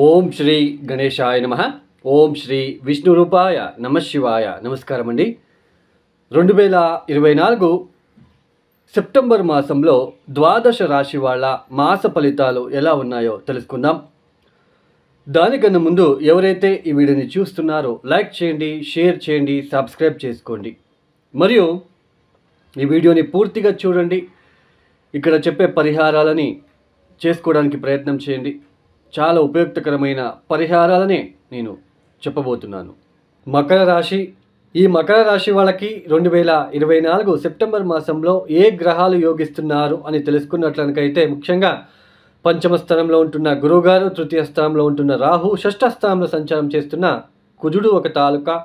ఓం శ్రీ గణేశాయ నమః. ఓం శ్రీ విష్ణు రూపాయ నమ శివాయ. నమస్కారం అండి. 2024 సెప్టెంబర్ మాసంలో ద్వాదశ రాశి వాళ్ళ మాస ఫలితాలు ఎలా ఉన్నాయో తెలుసుకుందాం. దానికన్నా ముందు ఎవరైతే ఈ వీడియోని చూస్తున్నారో లైక్ చేయండి, షేర్ చేయండి, సబ్స్క్రైబ్ చేసుకోండి. మరియు ఈ వీడియోని పూర్తిగా చూడండి. ఇక్కడ చెప్పే పరిహారాలని చేసుకోవడానికి ప్రయత్నం చేయండి. చాలా ఉపయుక్తకరమైన పరిహారాలనే నేను చెప్పబోతున్నాను. మకర రాశి. ఈ మకర రాశి వాళ్ళకి 2024 సెప్టెంబర్ మాసంలో ఏ గ్రహాలు యోగిస్తున్నారు అని తెలుసుకున్నట్లయితే ముఖ్యంగా పంచమ స్థానంలో ఉంటున్న గురువుగారు, తృతీయ స్థానంలో ఉంటున్న రాహు, షష్ఠ స్థానంలో సంచారం చేస్తున్న కుజుడు ఒక తాలూకా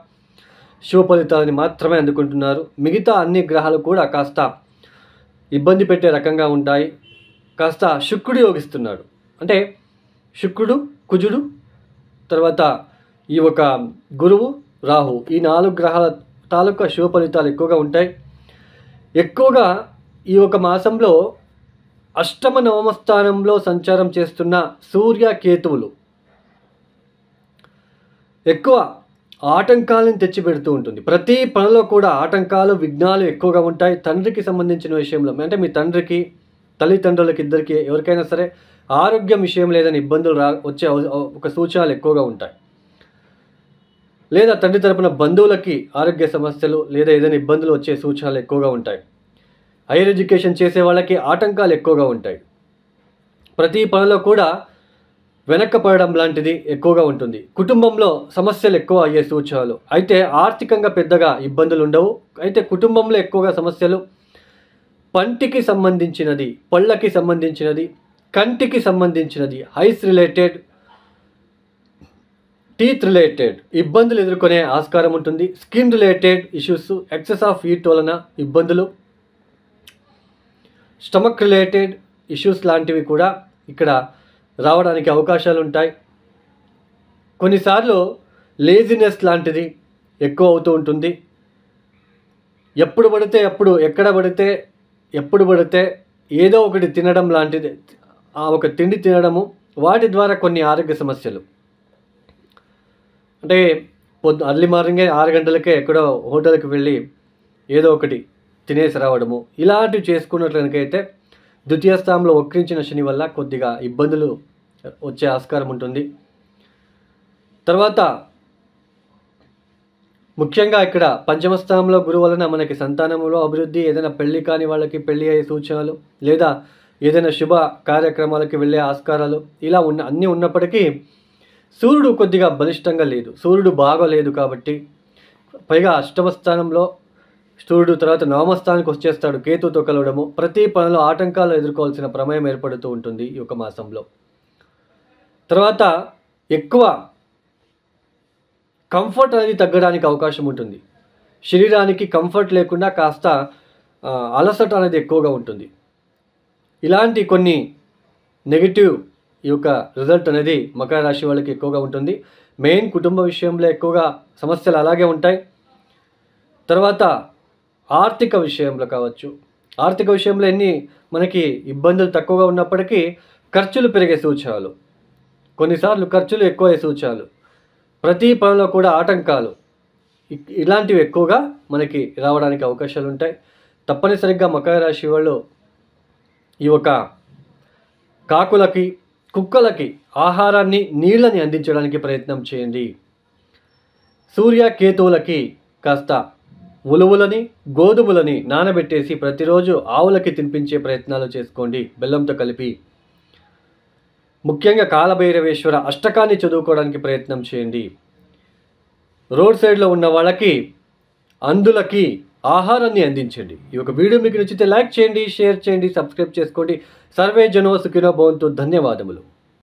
శుభ ఫలితాలని మాత్రమే అందుకుంటున్నారు. మిగతా అన్ని గ్రహాలు కూడా కాస్త ఇబ్బంది పెట్టే రకంగా ఉంటాయి. కాస్త శుక్రుడు యోగిస్తున్నాడు. అంటే శుక్రుడు, కుజుడు, తర్వాత ఈ ఒక గురువు, రాహు, ఈ 4 గ్రహాల తాలూకా శుభ ఫలితాలు ఎక్కువగా ఉంటాయి. ఎక్కువగా ఈ ఒక మాసంలో అష్టమ నవమ స్థానంలో సంచారం చేస్తున్న సూర్య, కేతువులు ఎక్కువ ఆటంకాలను తెచ్చిపెడుతూ ఉంటుంది. ప్రతి పనిలో కూడా ఆటంకాలు, విఘ్నాలు ఎక్కువగా ఉంటాయి. తండ్రికి సంబంధించిన విషయంలో అంటే మీ తండ్రికి, తల్లిదండ్రులకి ఇద్దరికి ఎవరికైనా సరే ఆరోగ్యం విషయంలో ఏదైనా ఇబ్బందులు వచ్చే ఒక సూచనలు ఎక్కువగా ఉంటాయి. లేదా తండ్రి తరపున బంధువులకి ఆరోగ్య సమస్యలు లేదా ఏదైనా ఇబ్బందులు వచ్చే సూచనలు ఎక్కువగా ఉంటాయి. హైయర్ ఎడ్యుకేషన్ చేసే వాళ్ళకి ఆటంకాలు ఎక్కువగా ఉంటాయి. ప్రతి పనిలో కూడా వెనక్కపడడం లాంటిది ఎక్కువగా ఉంటుంది. కుటుంబంలో సమస్యలు ఎక్కువ అయ్యే సూచనలు. అయితే ఆర్థికంగా పెద్దగా ఇబ్బందులు ఉండవు. అయితే కుటుంబంలో ఎక్కువగా సమస్యలు పంటికి సంబంధించినది, పళ్ళకి సంబంధించినది, కంటికి సంబంధించినది, ఐస్ రిలేటెడ్, టీత్ రిలేటెడ్ ఇబ్బందులు ఎదుర్కొనే ఆస్కారం ఉంటుంది. Skin related issues, excess of heat వలన ఇబ్బందులు, స్టమక్ రిలేటెడ్ ఇష్యూస్ లాంటివి కూడా ఇక్కడ రావడానికి అవకాశాలు ఉంటాయి. కొన్నిసార్లు లేజినెస్ లాంటిది ఎక్కువ అవుతూ ఉంటుంది. ఎప్పుడు పడితే అప్పుడు, ఎప్పుడు పడితే ఏదో ఒకటి తినడం లాంటిది, ఆ ఒక తిండి తినడము, వాటి ద్వారా కొన్ని ఆరోగ్య సమస్యలు. అంటే అర్లీ మార్నింగే 6 గంటలకే ఎక్కడో హోటల్కి వెళ్ళి ఏదో ఒకటి తినేసి రావడము, ఇలాంటివి చేసుకున్నట్లయితే ద్వితీయ స్థానంలో వక్రించిన శని వల్ల కొద్దిగా ఇబ్బందులు వచ్చే ఆస్కారం ఉంటుంది. తర్వాత ముఖ్యంగా ఇక్కడ పంచమ స్థానంలో గురువు వలన మనకి సంతానంలో అభివృద్ధి, ఏదైనా పెళ్లి కాని వాళ్ళకి పెళ్లి అయ్యే సూచనలు, లేదా ఏదైనా శుభ కార్యక్రమాలకి వెళ్ళే ఆస్కారాలు ఇలా అన్నీ ఉన్నప్పటికీ సూర్యుడు కొద్దిగా బలిష్టంగా లేదు. సూర్యుడు బాగోలేదు కాబట్టి, పైగా అష్టమ స్థానంలో సూర్యుడు తర్వాత నవమ స్థానానికి వచ్చేస్తాడు కేతుతో కలవడము. ప్రతి పనిలో ఆటంకాలు ఎదుర్కోవాల్సిన ప్రమేయం ఏర్పడుతూ ఉంటుంది ఈ యొక్క మాసంలో. తర్వాత ఎక్కువ కంఫర్ట్ అనేది తగ్గడానికి అవకాశం ఉంటుంది. శరీరానికి కంఫర్ట్ లేకుండా కాస్త అలసట అనేది ఎక్కువగా ఉంటుంది. ఇలాంటి కొన్ని నెగిటివ్ ఈ యొక్క రిజల్ట్ అనేది మకర రాశి వాళ్ళకి ఎక్కువగా ఉంటుంది. మెయిన్ కుటుంబ విషయంలో ఎక్కువగా సమస్యలు అలాగే ఉంటాయి. తర్వాత ఆర్థిక విషయంలో కావచ్చు, ఆర్థిక విషయంలో మనకి ఇబ్బందులు తక్కువగా ఉన్నప్పటికీ ఖర్చులు పెరిగే సూచనలు, కొన్నిసార్లు ఖర్చులు ఎక్కువ సూచనలు, ప్రతి పనిలో కూడా ఆటంకాలు, ఇలాంటివి ఎక్కువగా మనకి రావడానికి అవకాశాలు ఉంటాయి. తప్పనిసరిగా మకర రాశి వాళ్ళు ఈ ఒక కాకులకి, కుక్కలకి ఆహారాన్ని, నీళ్ళని అందించడానికి ప్రయత్నం చేయండి. సూర్య, కేతువులకి కాస్త ఉలువులని, గోధుమలని నానబెట్టేసి ప్రతిరోజు ఆవులకి తినిపించే ప్రయత్నాలు చేసుకోండి బెల్లంతో కలిపి. ముఖ్యంగా కాలభైరవేశ్వర అష్టకాన్ని చదువుకోవడానికి ప్రయత్నం చేయండి. రోడ్ సైడ్లో ఉన్న వాళ్ళకి, అందులకి ఆహారాన్ని అందించండి. ఈ యొక్క వీడియో మీకు నచ్చితే లైక్ చేయండి, షేర్ చేయండి, సబ్స్క్రైబ్ చేసుకోండి. సర్వే జనో సుఖినో భవంతు. ధన్యవాదములు.